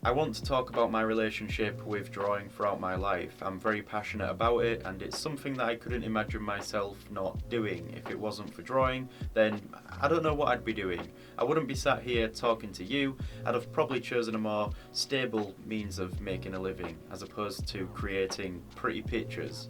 I want to talk about my relationship with drawing throughout my life. I'm very passionate about it, and it's something that I couldn't imagine myself not doing. If it wasn't for drawing, then I don't know what I'd be doing. I wouldn't be sat here talking to you. I'd have probably chosen a more stable means of making a living, as opposed to creating pretty pictures.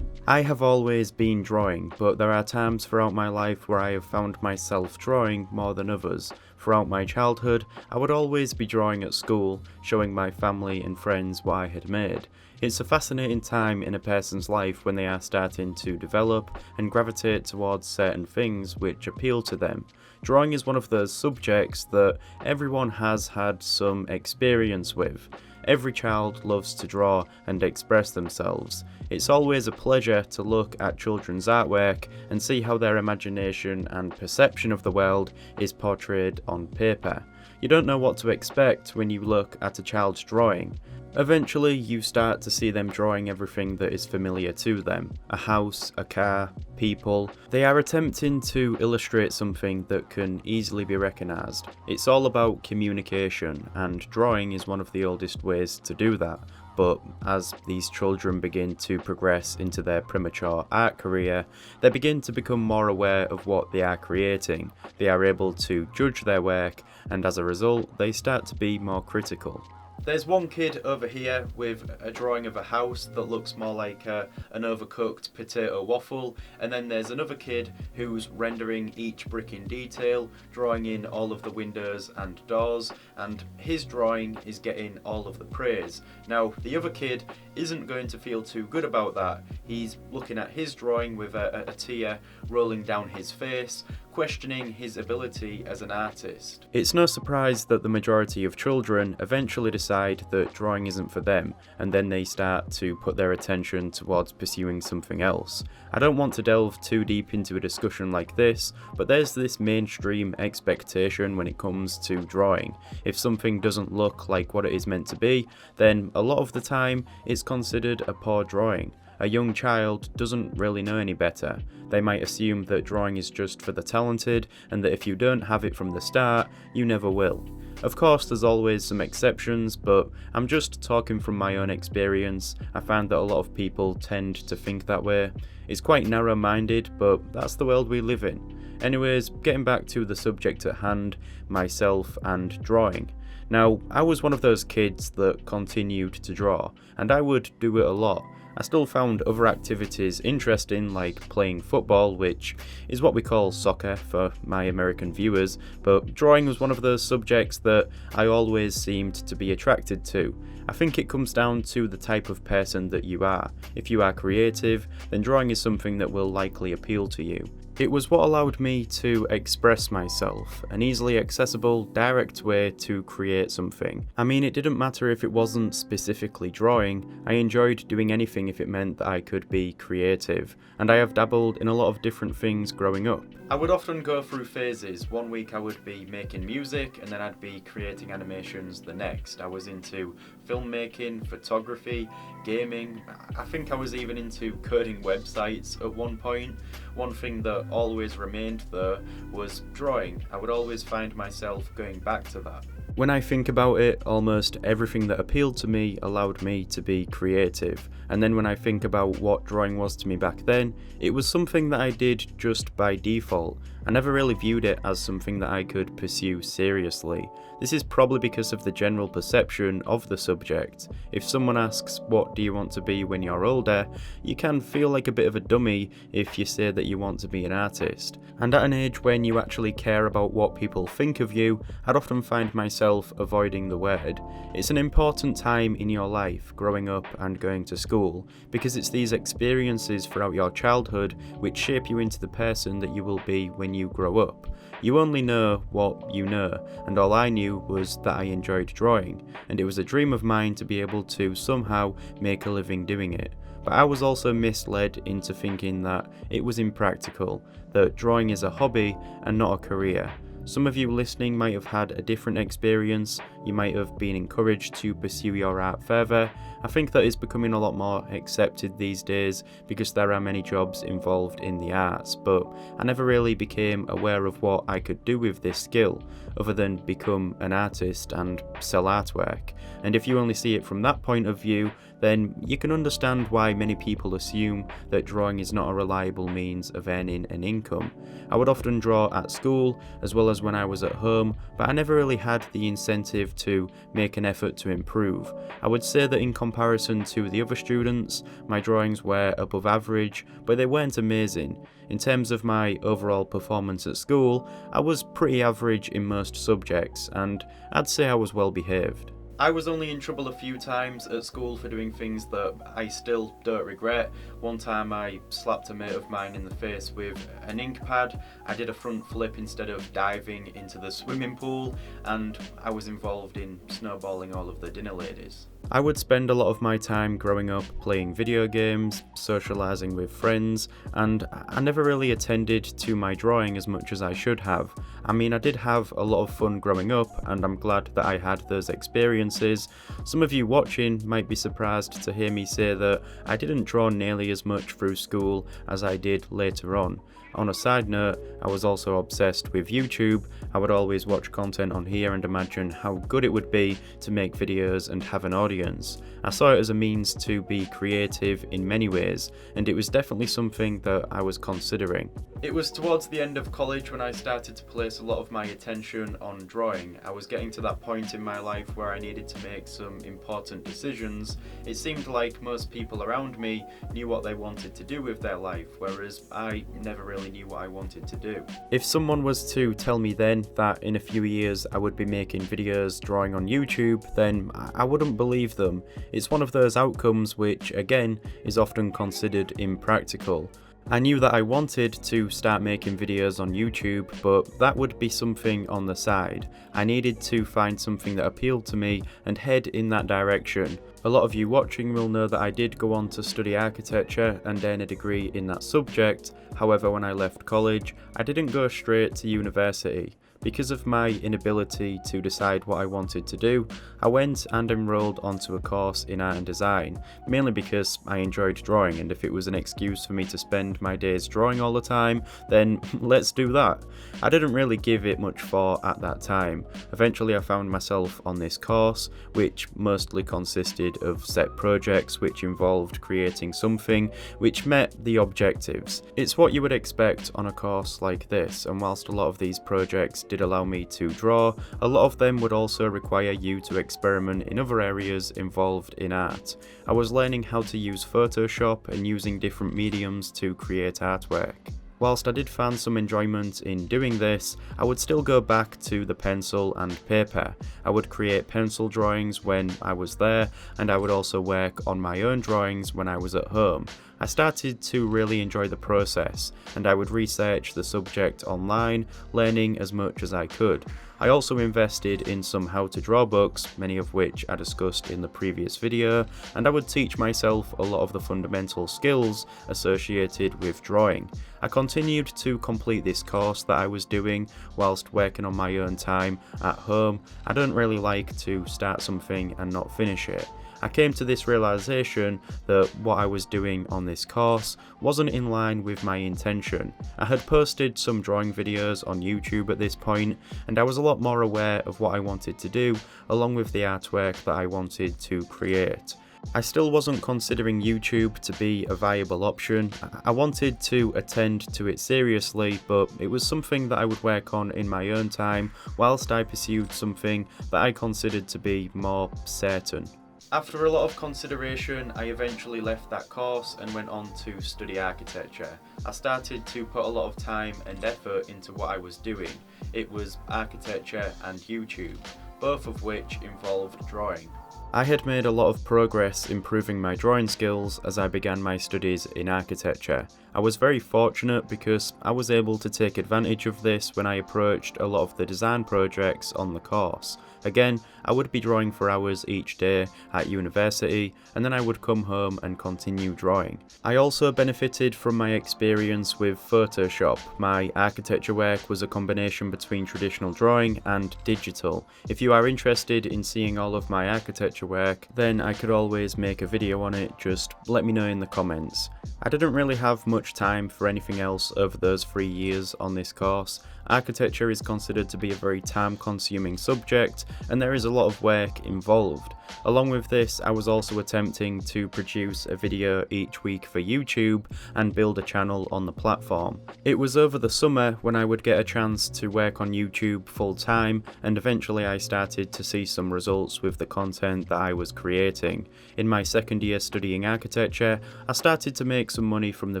I have always been drawing, but there are times throughout my life where I have found myself drawing more than others. Throughout my childhood, I would always be drawing at school, showing my family and friends what I had made. It's a fascinating time in a person's life when they are starting to develop and gravitate towards certain things which appeal to them. Drawing is one of those subjects that everyone has had some experience with. Every child loves to draw and express themselves. It's always a pleasure to look at children's artwork and see how their imagination and perception of the world is portrayed on paper. You don't know what to expect when you look at a child's drawing. Eventually, you start to see them drawing everything that is familiar to them. A house, a car, people. They are attempting to illustrate something that can easily be recognised. It's all about communication, and drawing is one of the oldest ways to do that. But as these children begin to progress into their premature art career, they begin to become more aware of what they are creating. They are able to judge their work, and as a result, they start to be more critical. There's one kid over here with a drawing of a house that looks more like an overcooked potato waffle, and then there's another kid who's rendering each brick in detail, drawing in all of the windows and doors, and his drawing is getting all of the praise. Now, the other kid isn't going to feel too good about that. He's looking at his drawing with a tear rolling down his face, questioning his ability as an artist. It's no surprise that the majority of children eventually decide that drawing isn't for them, and then they start to put their attention towards pursuing something else. I don't want to delve too deep into a discussion like this, but there's this mainstream expectation when it comes to drawing. If something doesn't look like what it is meant to be, then a lot of the time it's considered a poor drawing. A young child doesn't really know any better. They might assume that drawing is just for the talented, and that if you don't have it from the start, you never will. Of course, there's always some exceptions, but I'm just talking from my own experience. I find that a lot of people tend to think that way. It's quite narrow-minded, but that's the world we live in. Anyways, getting back to the subject at hand, myself and drawing. Now, I was one of those kids that continued to draw, and I would do it a lot. I still found other activities interesting, like playing football, which is what we call soccer for my American viewers, but drawing was one of those subjects that I always seemed to be attracted to. I think it comes down to the type of person that you are. If you are creative, then drawing is something that will likely appeal to you. It was what allowed me to express myself, an easily accessible, direct way to create something. I mean, it didn't matter if it wasn't specifically drawing. I enjoyed doing anything if it meant that I could be creative, and I have dabbled in a lot of different things growing up. I would often go through phases. One week I would be making music, and then I'd be creating animations the next. I was into filmmaking, photography, gaming. I think I was even into coding websites at one point. One thing that always remained though was drawing. I would always find myself going back to that. When I think about it, almost everything that appealed to me allowed me to be creative. And then when I think about what drawing was to me back then, it was something that I did just by default. I never really viewed it as something that I could pursue seriously. This is probably because of the general perception of the subject. If someone asks, what do you want to be when you're older, you can feel like a bit of a dummy if you say that you want to be an artist. And at an age when you actually care about what people think of you, I'd often find myself avoiding the word. It's an important time in your life, growing up and going to school, because it's these experiences throughout your childhood which shape you into the person that you will be when you grow up. You only know what you know, and all I knew was that I enjoyed drawing, and it was a dream of mine to be able to somehow make a living doing it. But I was also misled into thinking that it was impractical, that drawing is a hobby and not a career. Some of you listening might have had a different experience. You might have been encouraged to pursue your art further. I think that is becoming a lot more accepted these days because there are many jobs involved in the arts, but I never really became aware of what I could do with this skill. other than become an artist and sell artwork. And if you only see it from that point of view, then you can understand why many people assume that drawing is not a reliable means of earning an income. I would often draw at school as well as when I was at home, but I never really had the incentive to make an effort to improve. I would say that in comparison to the other students, my drawings were above average, but they weren't amazing. In terms of my overall performance at school, I was pretty average in most subjects, and I'd say I was well behaved. I was only in trouble a few times at school for doing things that I still don't regret. One time I slapped a mate of mine in the face with an ink pad. I did a front flip instead of diving into the swimming pool, and I was involved in snowballing all of the dinner ladies. I would spend a lot of my time growing up playing video games, socialising with friends, and I never really attended to my drawing as much as I should have. I mean, I did have a lot of fun growing up, and I'm glad that I had those experiences. Some of you watching might be surprised to hear me say that I didn't draw nearly as much through school as I did later on. On a side note, I was also obsessed with YouTube. I would always watch content on here and imagine how good it would be to make videos and have an audience. I saw it as a means to be creative in many ways, and it was definitely something that I was considering. It was towards the end of college when I started to place a lot of my attention on drawing. I was getting to that point in my life where I needed to make some important decisions. It seemed like most people around me knew what they wanted to do with their life, whereas I never really knew what I wanted to do. If someone was to tell me then that in a few years I would be making videos drawing on YouTube, then I wouldn't believe them. It's one of those outcomes which, again, is often considered impractical. I knew that I wanted to start making videos on YouTube, but that would be something on the side. I needed to find something that appealed to me and head in that direction. A lot of you watching will know that I did go on to study architecture and earn a degree in that subject. However, when I left college, I didn't go straight to university. Because of my inability to decide what I wanted to do, I went and enrolled onto a course in art and design, mainly because I enjoyed drawing, and if it was an excuse for me to spend my days drawing all the time, then let's do that. I didn't really give it much thought at that time. Eventually I found myself on this course, which mostly consisted of set projects which involved creating something which met the objectives. It's what you would expect on a course like this, and whilst a lot of these projects did allow me to draw, a lot of them would also require you to experiment in other areas involved in art. I was learning how to use Photoshop and using different mediums to create artwork. Whilst I did find some enjoyment in doing this, I would still go back to the pencil and paper. I would create pencil drawings when I was there, and I would also work on my own drawings when I was at home. I started to really enjoy the process, and I would research the subject online, learning as much as I could. I also invested in some how to draw books, many of which I discussed in the previous video, and I would teach myself a lot of the fundamental skills associated with drawing. I continued to complete this course that I was doing whilst working on my own time at home. I don't really like to start something and not finish it. I came to this realization that what I was doing on this course wasn't in line with my intention. I had posted some drawing videos on YouTube at this point, and I was a lot more aware of what I wanted to do, along with the artwork that I wanted to create. I still wasn't considering YouTube to be a viable option. I wanted to attend to it seriously, but it was something that I would work on in my own time whilst I pursued something that I considered to be more certain. After a lot of consideration, I eventually left that course and went on to study architecture. I started to put a lot of time and effort into what I was doing. It was architecture and YouTube, both of which involved drawing. I had made a lot of progress improving my drawing skills as I began my studies in architecture. I was very fortunate because I was able to take advantage of this when I approached a lot of the design projects on the course. Again, I would be drawing for hours each day at university, and then I would come home and continue drawing. I also benefited from my experience with Photoshop. My architecture work was a combination between traditional drawing and digital. If you are interested in seeing all of my architecture work, then I could always make a video on it, just let me know in the comments. I didn't really have much time for anything else over those 3 years on this course. Architecture is considered to be a very time-consuming subject, and there is a lot of work involved. Along with this, I was also attempting to produce a video each week for YouTube and build a channel on the platform. It was over the summer when I would get a chance to work on YouTube full time, and eventually I started to see some results with the content that I was creating. In my second year studying architecture, I started to make some money from the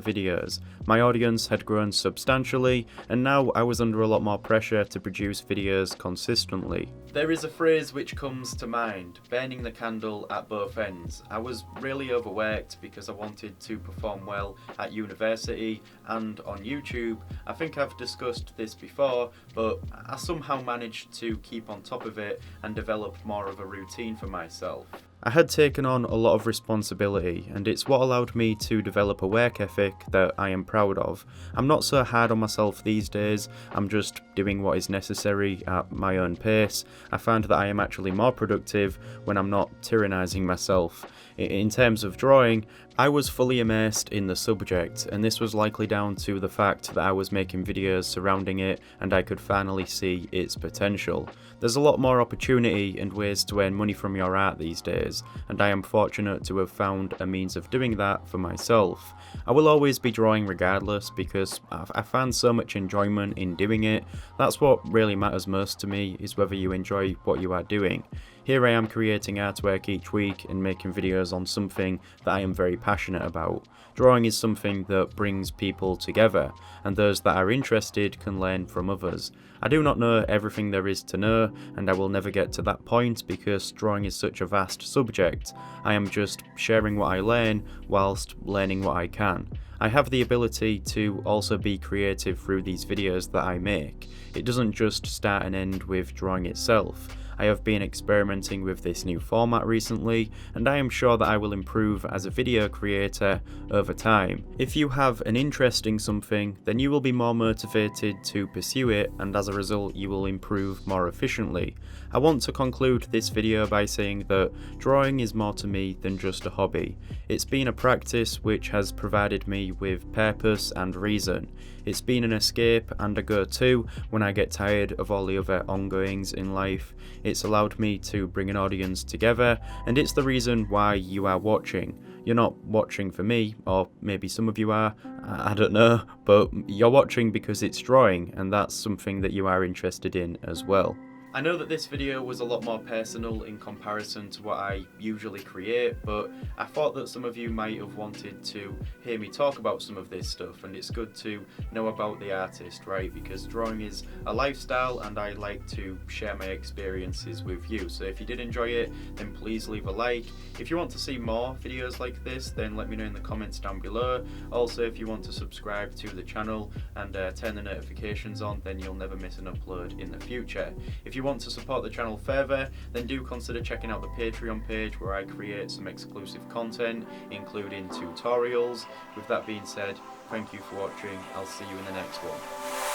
videos. My audience had grown substantially, and now I was under a lot more pressure to produce videos consistently. There is a phrase which comes to mind, burning the candle at both ends. I was really overworked because I wanted to perform well at university and on YouTube. I think I've discussed this before, but I somehow managed to keep on top of it and develop more of a routine for myself. I had taken on a lot of responsibility, and it's what allowed me to develop a work ethic that I am proud of. I'm not so hard on myself these days, I'm just doing what is necessary at my own pace. I find that I am actually more productive when I'm not tyrannising myself. In terms of drawing, I was fully immersed in the subject, and this was likely down to the fact that I was making videos surrounding it and I could finally see its potential. There's a lot more opportunity and ways to earn money from your art these days, and I am fortunate to have found a means of doing that for myself. I will always be drawing regardless because I find so much enjoyment in doing it. That's what really matters most to me, is whether you enjoy what you are doing. Here I am creating artwork each week and making videos on something that I am very passionate about. Drawing is something that brings people together, and those that are interested can learn from others. I do not know everything there is to know, and I will never get to that point because drawing is such a vast subject. I am just sharing what I learn whilst learning what I can. I have the ability to also be creative through these videos that I make. It doesn't just start and end with drawing itself. I have been experimenting with this new format recently, and I am sure that I will improve as a video creator over time. If you have an interest in something, then you will be more motivated to pursue it, and as a result you will improve more efficiently. I want to conclude this video by saying that drawing is more to me than just a hobby. It's been a practice which has provided me with purpose and reason. It's been an escape and a go-to when I get tired of all the other ongoings in life. It's allowed me to bring an audience together, and it's the reason why you are watching. You're not watching for me, or maybe some of you are, I don't know, but you're watching because it's drawing, and that's something that you are interested in as well. I know that this video was a lot more personal in comparison to what I usually create, but I thought that some of you might have wanted to hear me talk about some of this stuff, and it's good to know about the artist, right? Because drawing is a lifestyle and I like to share my experiences with you. So if you did enjoy it, then please leave a like. If you want to see more videos like this, then let me know in the comments down below. Also, if you want to subscribe to the channel and turn the notifications on, then you'll never miss an upload in the future. If you want to support the channel further, then do consider checking out the Patreon page where I create some exclusive content, including tutorials. With that being said, thank you for watching. I'll see you in the next one.